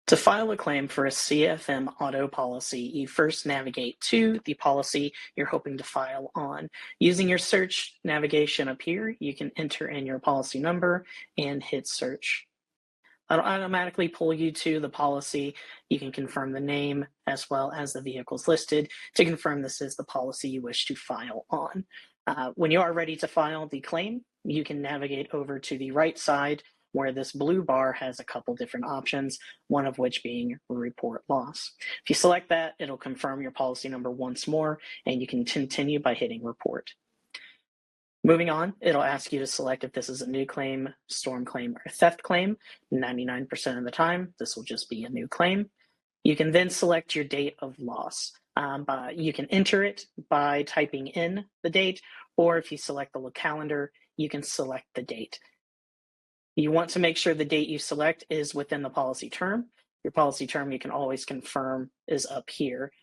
To file a claim for a CFM auto policy, you first navigate to the policy you're hoping to file on. Using your search navigation up here, you can enter in your policy number and hit search. It'll automatically pull you to the policy. You can confirm the name as well as the vehicles listed to confirm this is the policy you wish to file on. When you are ready to file the claim, you can navigate over to the right side where this blue bar has a couple different options, one of which being report loss. If you select that, it'll confirm your policy number once more, and you can continue by hitting report. Moving on, it'll ask you to select if this is a new claim, storm claim, or theft claim. 99% of the time, this will just be a new claim. You can then select your date of loss. You can enter it by typing in the date, or if you select the calendar, you can select the date. You want to make sure the date you select is within the policy term. Your policy term you can always confirm is up here.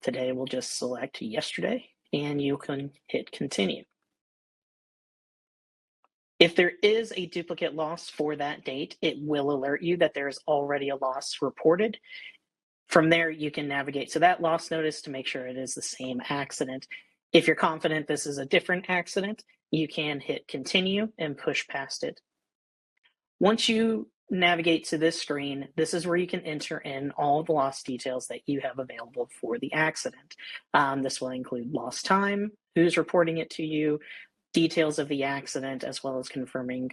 Today we'll just select yesterday, and you can hit continue. If there is a duplicate loss for that date, it will alert you that there is already a loss reported. From there, you can navigate to that loss notice to make sure it is the same accident. If you're confident this is a different accident, you can hit continue and push past it. Once you navigate to this screen, this is where you can enter in all the loss details that you have available for the accident. This will include lost time, who's reporting it to you, details of the accident, as well as confirming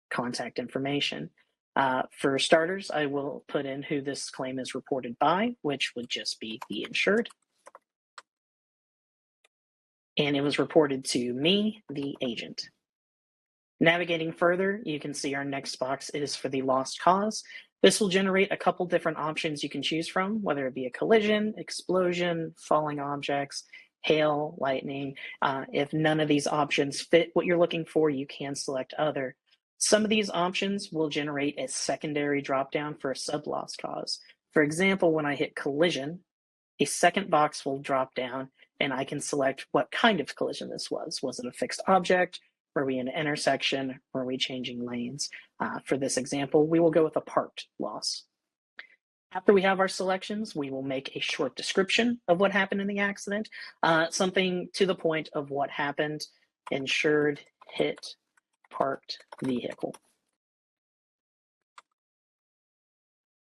contact information. For starters, I will put in who this claim is reported by, which would just be the insured. And it was reported to me, the agent. Navigating further, you can see our next box is for the lost cause. This will generate a couple different options you can choose from, whether it be a collision, explosion, falling objects, hail, lightning. If none of these options fit what you're looking for, you can select other. Some of these options will generate a secondary dropdown for a sub-loss cause. For example, when I hit collision, a second box will drop down and I can select what kind of collision this was. Was it a fixed object? Were we in an intersection? Were we changing lanes? For this example, we will go with a parked loss. After we have our selections, we will make a short description of what happened in the accident, something to the point of what happened: insured, hit, parked vehicle.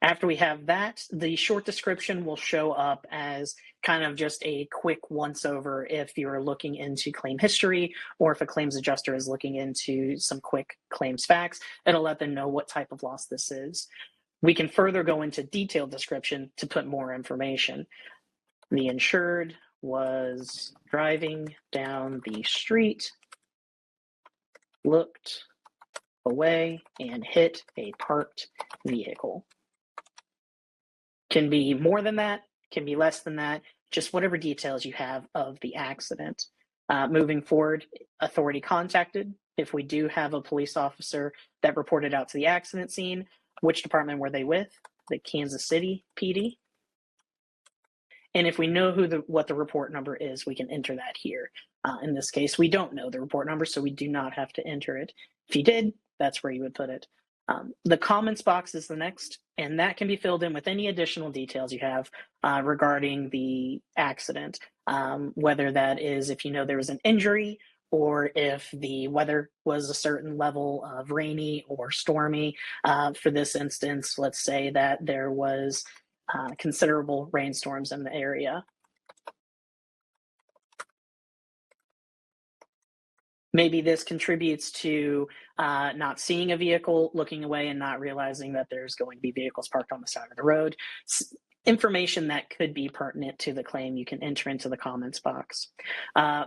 After we have that, the short description will show up as kind of just a quick once-over if you're looking into claim history, or if a claims adjuster is looking into some quick claims facts. It'll let them know what type of loss this is. We can further go into detailed description to put more information. The insured was driving down the street, looked away, and hit a parked vehicle. Can be more than that, can be less than that, just whatever details you have of the accident. Moving forward, authority contacted. If we do have a police officer that reported out to the accident scene, which department were they with? The Kansas City PD. And if we know what the report number is, we can enter that here. In this case, we don't know the report number, so we do not have to enter it. If you did, that's where you would put it. The comments box is the next, and that can be filled in with any additional details you have regarding the accident, whether that is if you know there was an injury, or if the weather was a certain level of rainy or stormy. For this instance, let's say that there was considerable rainstorms in the area. Maybe this contributes to not seeing a vehicle, looking away, and not realizing that there's going to be vehicles parked on the side of the road. Information that could be pertinent to the claim you can enter into the comments box.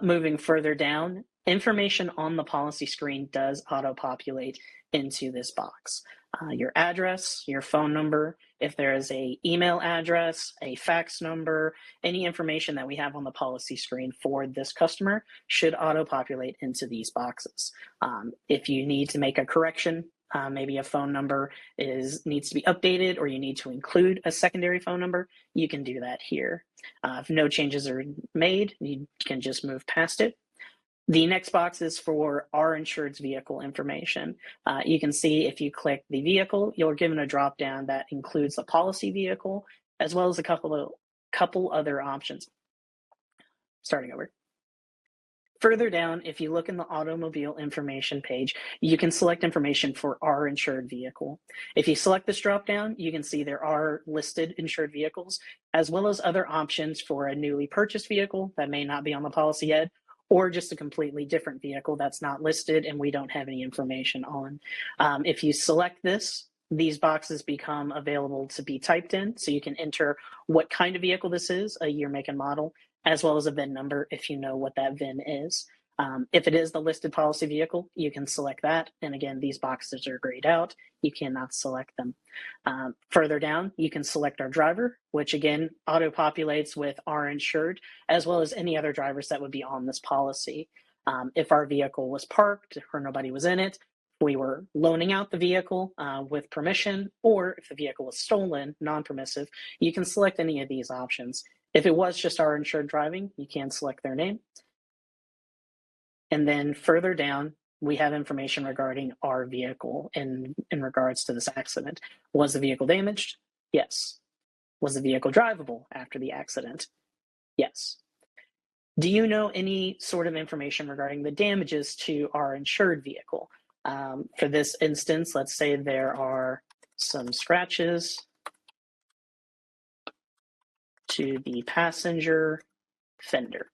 Moving further down, information on the policy screen does auto-populate into this box. Your address, your phone number, if there is an email address, a fax number, any information that we have on the policy screen for this customer should auto-populate into these boxes. If you need to make a correction, maybe a phone number needs to be updated, or you need to include a secondary phone number, you can do that here. If no changes are made, you can just move past it. The next box is for our insured's vehicle information. You can see if you click the vehicle, you're given a drop down that includes the policy vehicle, as well as a couple other options. Starting over. Further down, if you look in the automobile information page, you can select information for our insured vehicle. If you select this dropdown, you can see there are listed insured vehicles, as well as other options for a newly purchased vehicle that may not be on the policy yet, or just a completely different vehicle that's not listed and we don't have any information on. If you select this, these boxes become available to be typed in, so you can enter what kind of vehicle this is, a year, make, and model, as well as a VIN number if you know what that VIN is. If it is the listed policy vehicle, you can select that. And again, these boxes are grayed out. You cannot select them. Further down, you can select our driver, which again, auto-populates with our insured, as well as any other drivers that would be on this policy. If our vehicle was parked or nobody was in it, we were loaning out the vehicle with permission, or if the vehicle was stolen, non-permissive, you can select any of these options. If it was just our insured driving, you can select their name. And then further down, we have information regarding our vehicle in regards to this accident. Was the vehicle damaged? Yes. Was the vehicle drivable after the accident? Yes. Do you know any sort of information regarding the damages to our insured vehicle? For this instance, let's say there are some scratches to the passenger fender.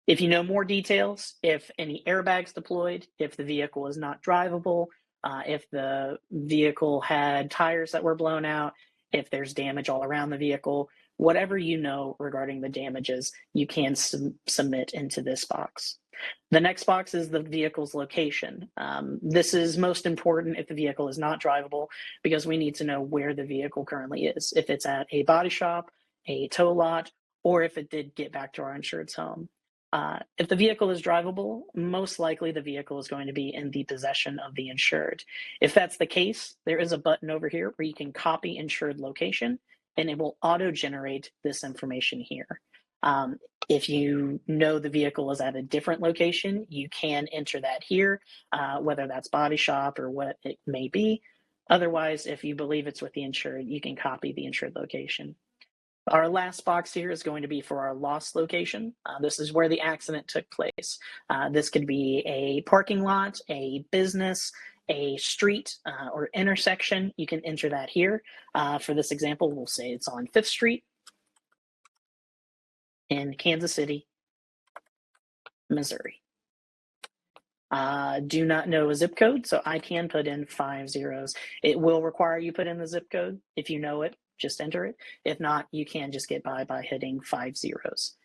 If you know more details, if any airbags deployed, if the vehicle is not drivable, if the vehicle had tires that were blown out, if there's damage all around the vehicle, whatever you know regarding the damages, you can submit into this box. The next box is the vehicle's location. This is most important if the vehicle is not drivable, because we need to know where the vehicle currently is. If it's at a body shop, a tow lot, or if it did get back to our insured's home. If the vehicle is drivable, most likely the vehicle is going to be in the possession of the insured. If that's the case, there is a button over here where you can copy insured location, and it will auto-generate this information here. If you know the vehicle is at a different location, you can enter that here, whether that's body shop or what it may be. Otherwise, if you believe it's with the insured, you can copy the insured location. Our last box here is going to be for our loss location. This is where the accident took place. This could be a parking lot, a business, a street, or intersection. You can enter that here. For this example, we'll say it's on 5th Street in Kansas City, Missouri. Do not know a zip code, so I can put in 5 zeros. It will require you put in the zip code. If you know it, just enter it. If not, you can just get by hitting 5 zeros.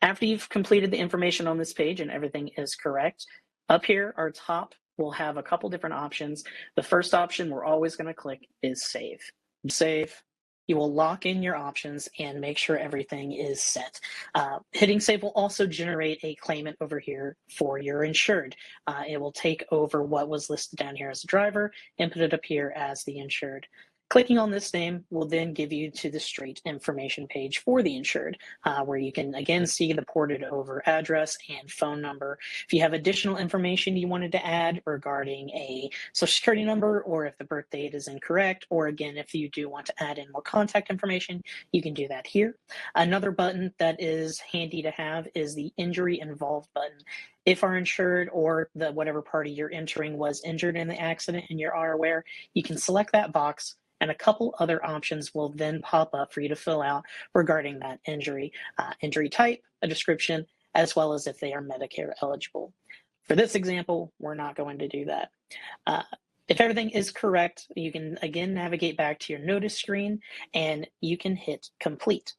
After you've completed the information on this page and everything is correct, up here, our top will have a couple different options. The first option we're always going to click is Save. Save. You will lock in your options and make sure everything is set. Hitting save will also generate a claimant over here for your insured. It will take over what was listed down here as a driver and put it up here as the insured. Clicking on this name will then give you to the straight information page for the insured, where you can again see the ported over address and phone number. If you have additional information you wanted to add regarding a social security number, or if the birth date is incorrect, or again, if you do want to add in more contact information, you can do that here. Another button that is handy to have is the injury involved button. If our insured or the whatever party you're entering was injured in the accident and you are aware, you can select that box, and a couple other options will then pop up for you to fill out regarding that injury. Injury type, a description, as well as if they are Medicare eligible. For this example, we're not going to do that. If everything is correct, you can again navigate back to your notice screen and you can hit complete.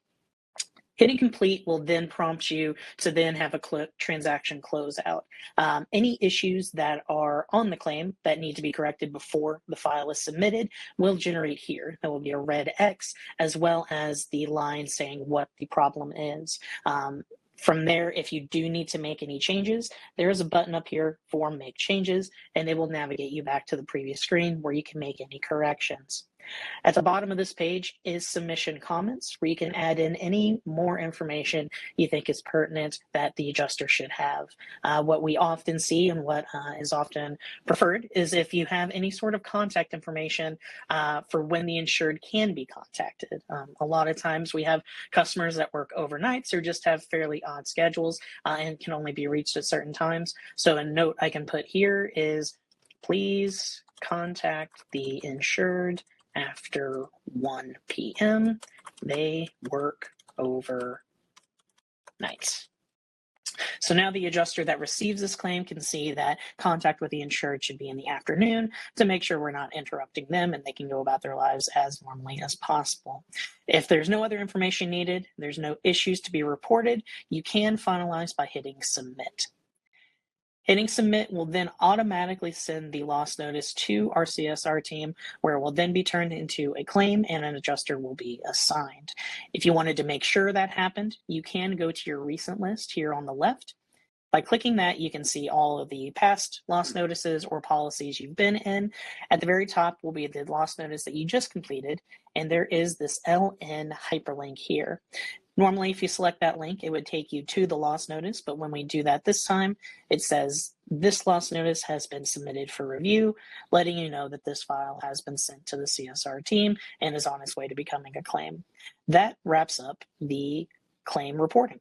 Hitting complete will then prompt you to then have a transaction close out. Any issues that are on the claim that need to be corrected before the file is submitted will generate here. There will be a red X as well as the line saying what the problem is. From there, if you do need to make any changes, there is a button up here for Make Changes, and it will navigate you back to the previous screen where you can make any corrections. At the bottom of this page is submission comments, where you can add in any more information you think is pertinent that the adjuster should have. What we often see and what is often preferred is if you have any sort of contact information for when the insured can be contacted. A lot of times we have customers that work overnights or just have fairly odd schedules and can only be reached at certain times. So a note I can put here is, please contact the insured after 1 p.m. They work overnights. So now the adjuster that receives this claim can see that contact with the insured should be in the afternoon to make sure we're not interrupting them and they can go about their lives as normally as possible. If there's no other information needed, there's no issues to be reported, you can finalize by hitting submit. Hitting submit will then automatically send the loss notice to our CSR team, where it will then be turned into a claim and an adjuster will be assigned. If you wanted to make sure that happened, you can go to your recent list here on the left. By clicking that, you can see all of the past loss notices or policies you've been in. At the very top will be the loss notice that you just completed, and there is this LN hyperlink here. Normally, if you select that link, it would take you to the loss notice, but when we do that this time, it says this loss notice has been submitted for review, letting you know that this file has been sent to the CSR team and is on its way to becoming a claim. That wraps up the claim reporting.